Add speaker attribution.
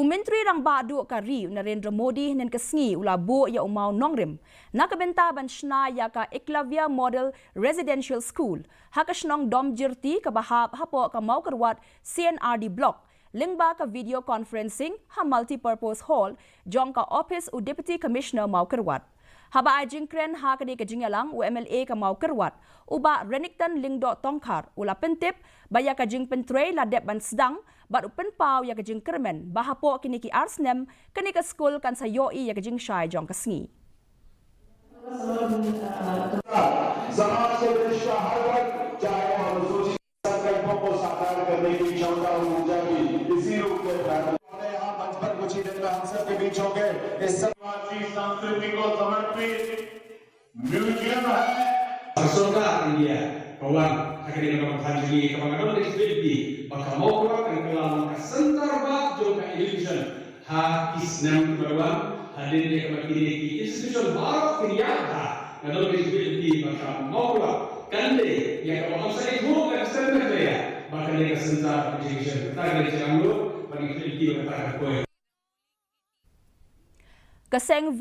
Speaker 1: Menteri rang badu kari Narendra Modi nen kesngi ula bu ya Mawnongrim. Nak Bynta ban Shna ya ka Eklavya Model Residential School. Hak Shnong dom jirti ka bahap hapo ka mau kerwat CNRD block. Lingba ka video conferencing ha multi-purpose hall jong ka office u Deputy Commissioner mau kerwat. Haba ajing kren ha ka di ka jingalang u MLA ka mau kerwat. Uba reniktan lingdo tongkar ula pentip baya ka jing pentrei ladep ban sedang bat upen pau ya ka jing kermen bahapo kini ki arsnem kini ka school kan sayoi ya ka jing syai jong kasngi.
Speaker 2: समाज से दृष्टि हर वर्ग चाहे वह अनुसूचित संकल्पों को साकार करने की क्षमता और ऊर्जा की इसी रूप में प्राप्त यहाँ मंच पर कुछ ही दिन में हम सब के बीच होंगे इस समाजी संस्कृति को समर्पित म्यूजियम है
Speaker 3: Swkhd India kawan akhirnya dapat haji kebanganan disability maka mau keluar dan kelam sentar bab jo ka education ha isnam kawan hadir dia kini ki institution baru kriya kalau disability maka mau keluar kande ya kalau saya guru dan standar dia maka dia sentar education kita ada jangan lu bagi disability kata koi
Speaker 1: Kaseng